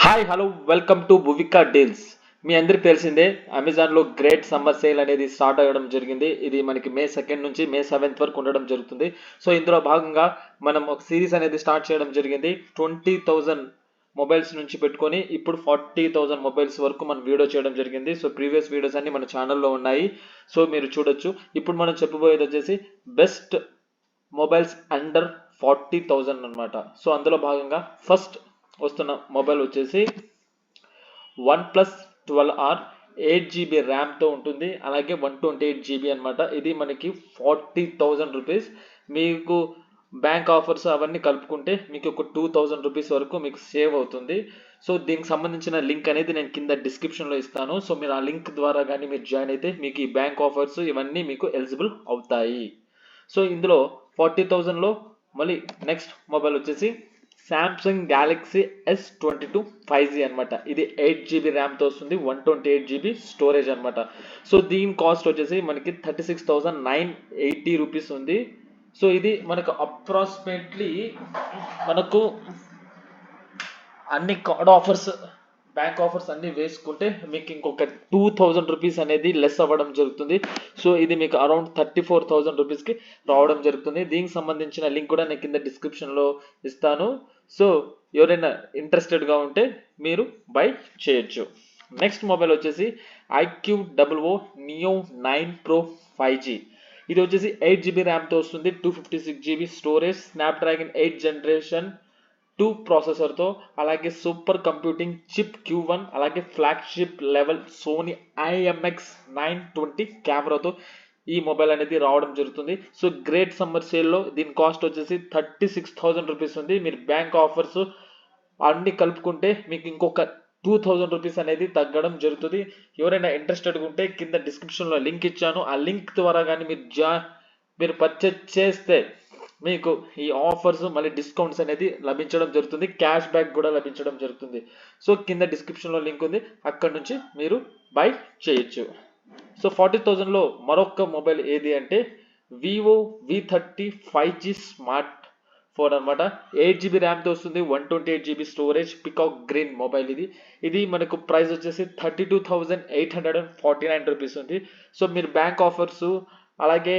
Hi hello welcome to Bhuvika deals. మీ అందరికి తెలిసిందే అమెజాన్లో గ్రేట్ సమ్మర్ సేల్ అనేది స్టార్ట్ అవ్వడం జరిగింది. ఇది మనకి మే 2 నుంచి మే 7 వరకు ఉండడం జరుగుతుంది. సో ఇందులో భాగంగా మనం ఒక సిరీస్ అనేది స్టార్ట్ చేయడం జరిగింది. 20,000 మొబైల్స్ నుంచి పెట్టుకొని ఇప్పుడు 40,000 మొబైల్స్ వరకు మనం వీడియో చేయడం జరిగింది. సో ప్రీవియస్ వీడియోస్ అన్ని మన ఛానల్లో ఉన్నాయి. సో మీరు చూడొచ్చు. ఇప్పుడు మనం చెప్పబోయేది వచ్చేసి బెస్ట్ మొబైల్స్ అండర్ 40,000 అన్నమాట. సో అందులో భాగంగా ఫస్ట్ వస్తున్న మొబైల్ వచ్చేసి OnePlus 12R 8GB ర్యామ్తో ఉంటుంది. అలాగే 128GB అనమాట. ఇది మనకి 40,000 రూపీస్. మీకు బ్యాంక్ ఆఫర్స్ అవన్నీ కలుపుకుంటే మీకు ఒక 2,000 రూపీస్ వరకు మీకు సేవ్ అవుతుంది. సో దీనికి సంబంధించిన లింక్ అనేది నేను కింద డిస్క్రిప్షన్లో ఇస్తాను. సో మీరు ఆ లింక్ ద్వారా కానీ మీరు జాయిన్ అయితే మీకు ఈ బ్యాంక్ ఆఫర్స్ ఇవన్నీ మీకు ఎలిజిబుల్ అవుతాయి. సో ఇందులో 40,000లో మళ్ళీ నెక్స్ట్ మొబైల్ వచ్చేసి సామ్సంగ్ గ్యాలక్సీ S22 5G అనమాట. ఇది 8GB ర్యామ్తో వస్తుంది, 128GB స్టోరేజ్ అనమాట. సో దీని కాస్ట్ వచ్చేసి మనకి 36,980 రూపీస్ ఉంది. సో ఇది మనకు అప్రాక్సిమేట్లీ మనకు అన్ని కార్డ్ ఆఫర్స్ బ్యాంక్ ఆఫర్స్ అన్ని వేసుకుంటే మీకు ఇంకొక 2,000 రూపీస్ అనేది లెస్ అవ్వడం జరుగుతుంది. సో ఇది మీకు అరౌండ్ 34,000 రూపీస్కి రావడం జరుగుతుంది. దీనికి సంబంధించిన లింక్ కూడా నేను కింద డిస్క్రిప్షన్లో ఇస్తాను. సో ఎవరైనా ఇంట్రెస్టెడ్గా ఉంటే మీరు బై చేయొచ్చు. నెక్స్ట్ మొబైల్ వచ్చేసి iQOO Neo 9 Pro 5G. ఇది వచ్చేసి 8GB ర్యామ్తో వస్తుంది, 256GB స్టోరేజ్, స్నాప్డ్రాగన్ 8 జనరేషన్ 2 ప్రాసెసర్తో, అలాగే సూపర్ కంప్యూటింగ్ చిప్ Q1, అలాగే ఫ్లాగ్షిప్ లెవెల్ సోనీ IMX 920 కెమెరాతో ఈ మొబైల్ అనేది రావడం జరుగుతుంది. సో గ్రేట్ సమ్మర్ సేల్లో దీని కాస్ట్ వచ్చేసి 36,000 రూపీస్ ఉంది. మీరు బ్యాంక్ ఆఫర్స్ అన్ని కలుపుకుంటే మీకు ఇంకొక 2,000 రూపీస్ అనేది తగ్గడం జరుగుతుంది. ఎవరైనా ఇంట్రెస్టెడ్గా ఉంటే కింద డిస్క్రిప్షన్లో లింక్ ఇచ్చాను. ఆ లింక్ ద్వారా కానీ మీరు పర్చేజ్ చేస్తే మీకు ఈ ఆఫర్స్ మళ్ళీ డిస్కౌంట్స్ అనేది లభించడం జరుగుతుంది, క్యాష్ బ్యాక్ కూడా లభించడం జరుగుతుంది. సో కింద డిస్క్రిప్షన్లో లింక్ ఉంది, అక్కడ నుంచి మీరు బై చేయొచ్చు. సో 40,000లో మరొక మొబైల్ ఏది అంటే Vivo V30 5G smart phone అనమాట. 8GB ర్యామ్తో వస్తుంది, 128GB storage, peacock green mobile ఇది మనకు ప్రైస్ వచ్చేసి 32,849 రూపీస్ ఉంది. సో మీరు బ్యాంక్ ఆఫర్స్ అలాగే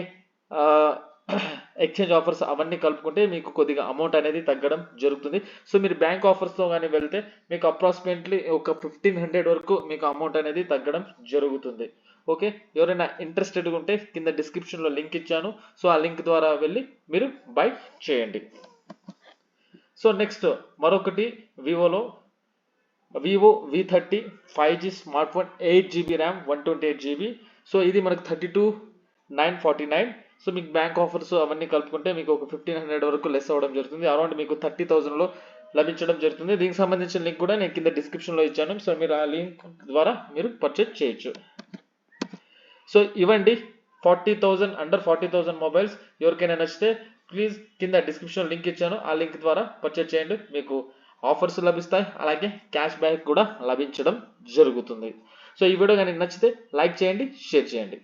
ఎక్స్చేంజ్ ఆఫర్స్ అవన్నీ కలుపుకుంటే మీకు కొద్దిగా అమౌంట్ అనేది తగ్గడం జరుగుతుంది. సో మీరు బ్యాంక్ ఆఫర్స్తో కానీ వెళ్తే మీకు అప్రాక్సిమేట్లీ ఒక 1,500 వరకు మీకు అమౌంట్ అనేది తగ్గడం జరుగుతుంది. ఓకే, ఎవరైనా ఇంట్రెస్టెడ్గా ఉంటే కింద డిస్క్రిప్షన్లో లింక్ ఇచ్చాను. సో ఆ లింక్ ద్వారా వెళ్ళి మీరు బై చేయండి. సో నెక్స్ట్ మరొకటి Vivo V30 5G smart phone, 8GB RAM, 128GB. So ఇది మనకు 32,949. సో మీకు బ్యాంక్ ఆఫర్స్ అవన్నీ కలుపుకుంటే మీకు ఒక 1,500 వరకు లెస్ అవ్వడం జరుగుతుంది. అరౌండ్ మీకు 30,000లో లభించడం జరుగుతుంది. దీనికి సంబంధించిన లింక్ కూడా నేను కింద డిస్క్రిప్షన్లో ఇచ్చాను. సో మీరు ఆ లింక్ ద్వారా మీరు పర్చేజ్ చేయొచ్చు. సో ఇవ్వండి 40,000 అండర్ 40,000 మొబైల్స్. ఎవరికైనా నచ్చితే ప్లీజ్ కింద డిస్క్రిప్షన్ లింక్ ఇచ్చాను, ఆ లింక్ ద్వారా పర్చేజ్ చేయండి. మీకు ఆఫర్స్ లభిస్తాయి, అలాగే క్యాష్ బ్యాక్ కూడా లభించడం జరుగుతుంది. సో ఈ వీడియో కానీ నచ్చితే లైక్ చేయండి, షేర్ చేయండి.